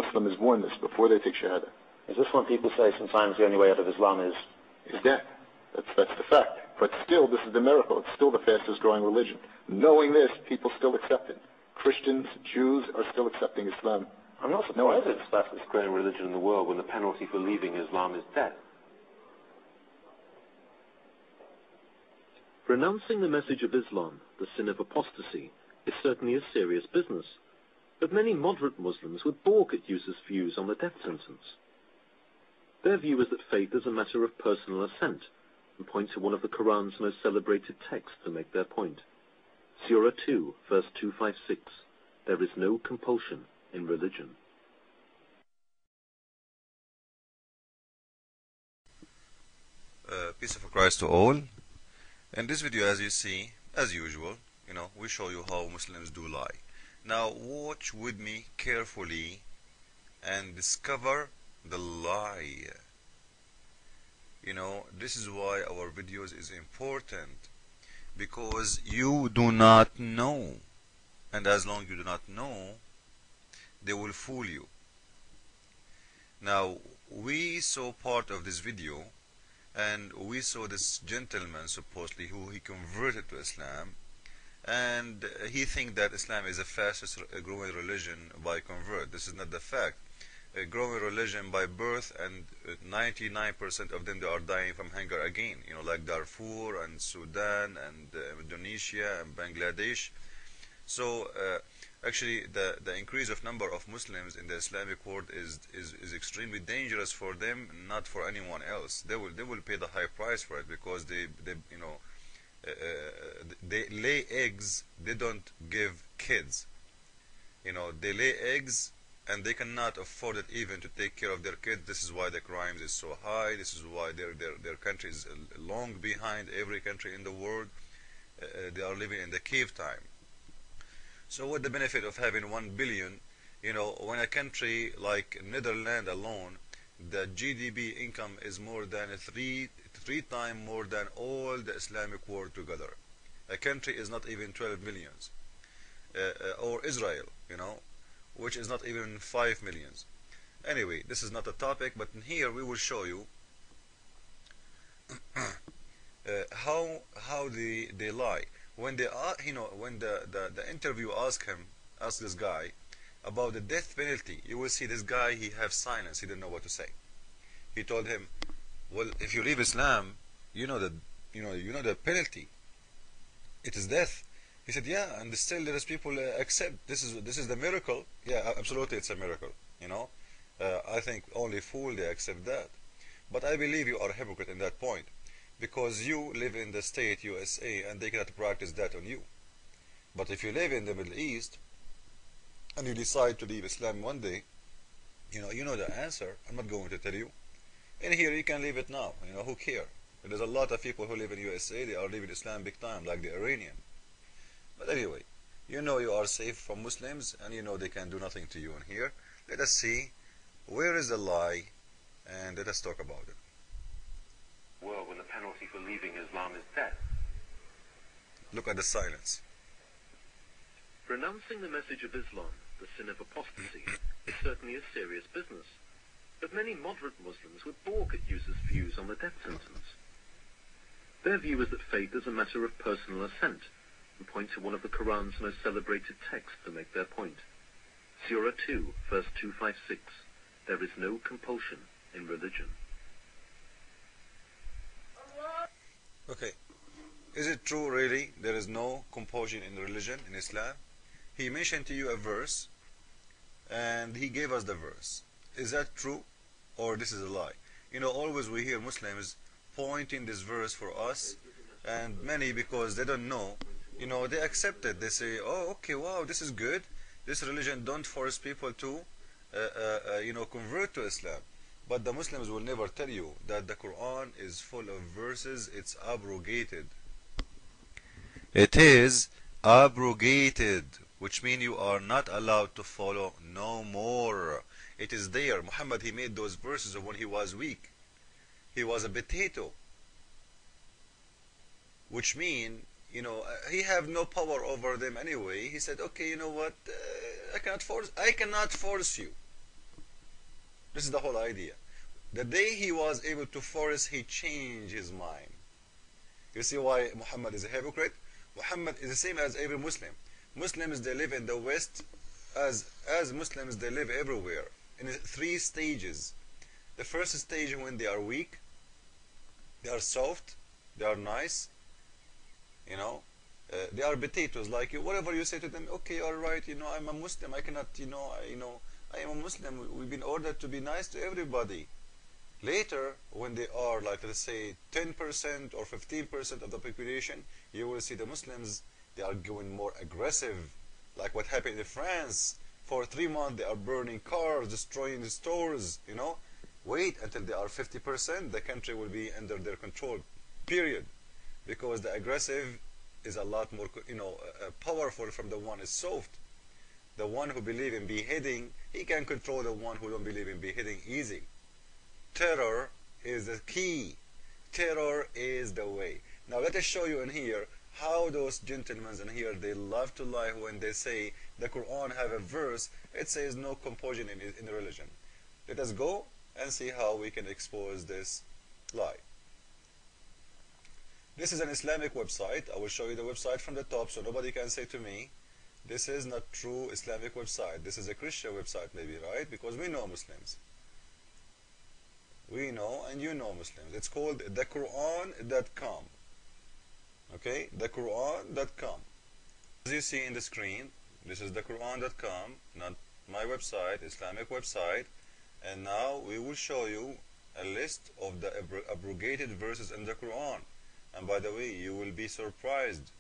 Muslim is warned this before they take Shahada. Is this when people say sometimes the only way out of Islam is death? That's the fact. But still, this is the miracle. It's still the fastest growing religion. Knowing this, people still accept it. Christians, Jews are still accepting Islam. I'm not surprised it's the fastest growing religion in the world when the penalty for leaving Islam is death. Renouncing the message of Islam, the sin of apostasy, is certainly a serious business, but many moderate Muslims would balk at users' views on the death sentence. Their view is that faith is a matter of personal assent, and point to one of the Quran's most celebrated texts to make their point. Surah 2, verse 256, there is no compulsion in religion. Peace of Christ to all. In this video, as you see, as usual, we show you how Muslims do lie. Now watch with me carefully and discover the lie. This is why our videos is important, because you do not know, and as long as you do not know, they will fool you. Now we saw part of this video, and we saw this gentleman supposedly who he converted to Islam, and he thinks that Islam is the fastest growing religion by convert. This is not the fact. A growing religion by birth, and 99% of them, they are dying from hunger again, like Darfur and Sudan and Indonesia and Bangladesh. So actually the increase of number of Muslims in the Islamic world is extremely dangerous for them, not for anyone else. They will pay the high price for it, because they lay eggs, they don't give kids. They lay eggs and they cannot afford it even to take care of their kids. This is why the crimes is so high. This is why their country is long behind every country in the world. They are living in the cave time. So what the benefit of having 1 billion, when a country like Netherlands alone, the GDP income is more than three times more than all the Islamic world together. A country is not even 12 millions. Or Israel, which is not even 5 millions. Anyway, this is not a topic, but in here we will show you how they lie. When they are, when the interview asked this guy about the death penalty, you will see this guy, he have silence. He didn't know what to say. He told him, well, if you leave Islam, you know the penalty. It is death. He said, yeah, and still there is people accept. This is the miracle. Yeah, absolutely, it's a miracle. I think only fool they accept that. But I believe you are a hypocrite in that point, because you live in the state USA and they cannot practice that on you. But if you live in the Middle East and you decide to leave Islam one day, you know the answer. I'm not going to tell you. In here you can leave it now. Who care? There's a lot of people who live in USA, they are leaving Islam big time, like the Iranian. But anyway, you are safe from Muslims, and they can do nothing to you in here. Let us see where is the lie, and let us talk about it. Well, when the penalty for leaving Islam is death. Look at the silence. Renouncing the message of Islam, the sin of apostasy, is certainly a serious business, but many moderate Muslims would balk at users' views on the death sentence. Their view is that faith is a matter of personal assent, and point to one of the Quran's most celebrated texts to make their point. Surah 2, verse 256, there is no compulsion in religion. Okay, is it true really there is no compulsion in religion, in Islam? He mentioned to you a verse, and he gave us the verse. Is that true, or this is a lie? Always we hear Muslims pointing this verse for us, and many, because they don't know, they accept it. They say, oh, okay, wow, this is good. This religion don't force people to, convert to Islam. But the Muslims will never tell you that the Quran is full of verses. It's abrogated. It is abrogated, which means you are not allowed to follow no more. It is there. Muhammad, he made those verses when he was weak. He was a potato. Which means, he have no power over them anyway. He said, okay, you know what? I cannot force you. This is the whole idea. The day he was able to force, he changed his mind. You see why Muhammad is a hypocrite? Muhammad is the same as every Muslim. Muslims, they live in the West as Muslims, they live everywhere in 3 stages. The first stage, when they are weak, they are soft, they are nice, you know, they are potatoes, like whatever you say to them, okay, all right, I'm a Muslim, I cannot, I am a Muslim, we've been ordered to be nice to everybody. Later, when they are, like, let's say 10% or 15% of the population, you will see the Muslims, they are going more aggressive, like what happened in France. For 3 months, they are burning cars, destroying the stores, Wait until they are 50%, the country will be under their control, period. Because the aggressive is a lot more, powerful from the one is soft. The one who believes in beheading, he can control the one who don't believe in beheading easy. Terror is the key. Terror is the way. Now let us show you in here how those gentlemen in here, they love to lie when they say the Quran have a verse, it says no compulsion in religion. Let us go and see how we can expose this lie. This is an Islamic website. I will show you the website from the top so nobody can say to me, this is not true Islamic website. This is a Christian website maybe, right? Because we know Muslims. We know and you know Muslims. It's called thequran.com. Okay, thequran.com. As you see in the screen, this is thequran.com, not my website, Islamic website. And now we will show you a list of the abrogated verses in the Quran. And by the way, you will be surprised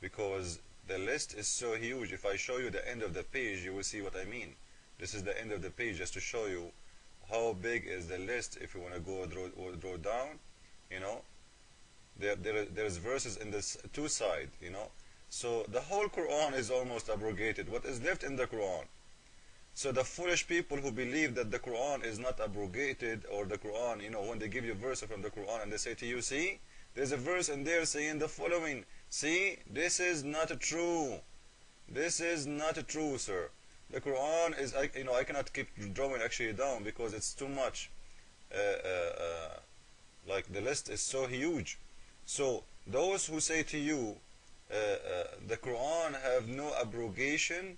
because the list is so huge. If I show you the end of the page, you will see what I mean. This is the end of the page just to show you how big is the list. If you want to go draw down, there's verses in this 2 sides, So the whole Quran is almost abrogated. What is left in the Quran? So the foolish people who believe that the Quran is not abrogated, or the Quran, when they give you a verse from the Quran and they say to you, see, there's a verse in there saying the following. See, this is not true. This is not true, sir. The Quran is, I cannot keep drawing actually down because it's too much. Like the list is so huge. So those who say to you, the Quran have no abrogation,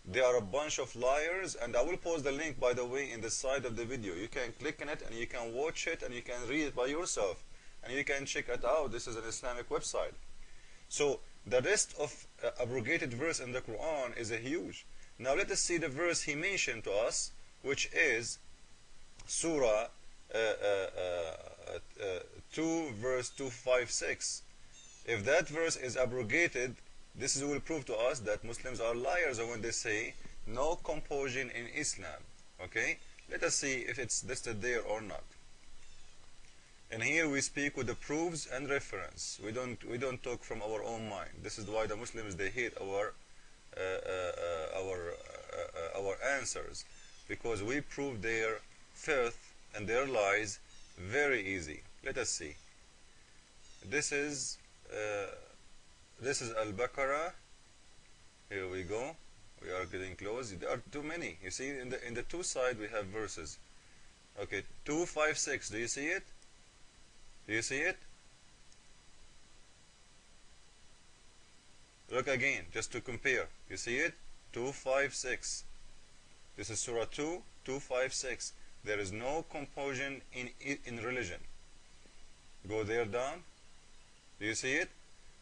they are a bunch of liars. And I will post the link, by the way, in the side of the video. You can click on it and you can watch it and you can read it by yourself. And you can check it out. This is an Islamic website. So the rest of abrogated verse in the Quran is a huge. Now let us see the verse he mentioned to us, which is Surah 2 verse 256. If that verse is abrogated, this will prove to us that Muslims are liars when they say no compulsion in Islam. Okay? Let us see if it's listed there or not. And here we speak with the proofs and reference. We don't talk from our own mind. This is why the Muslims, they hate our answers, because we prove their filth and their lies very easy. Let us see. This is Al-Baqarah. Here we go. We are getting close. There are too many. You see, in the 2 side we have verses. Okay, 256. Do you see it? Do you see it? Look again, just to compare. You see it? 256. This is Surah 2, 256. There is no compulsion in religion. Go there down. Do you see it?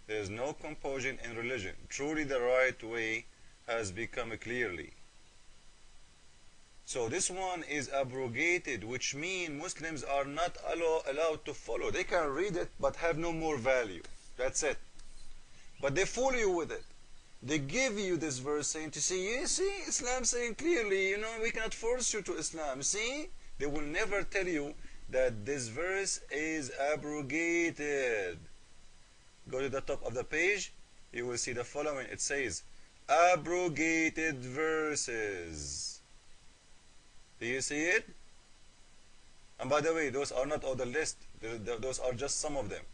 There is no compulsion in religion. Truly the right way has become clearly. So this one is abrogated, which means Muslims are not allowed to follow. They can read it, but have no more value. That's it. But they fool you with it. They give you this verse saying to see, you see, Islam saying clearly, we cannot force you to Islam. See? They will never tell you that this verse is abrogated. Go to the top of the page, you will see the following. It says, abrogated verses. Do you see it? And by the way, those are not all the list. Those are just some of them.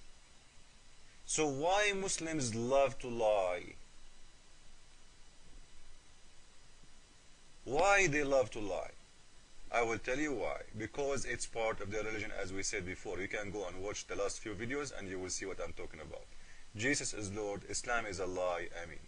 So why Muslims love to lie? Why they love to lie? I will tell you why. Because it's part of their religion, as we said before. You can go and watch the last few videos and you will see what I'm talking about. Jesus is Lord. Islam is a lie. Ameen.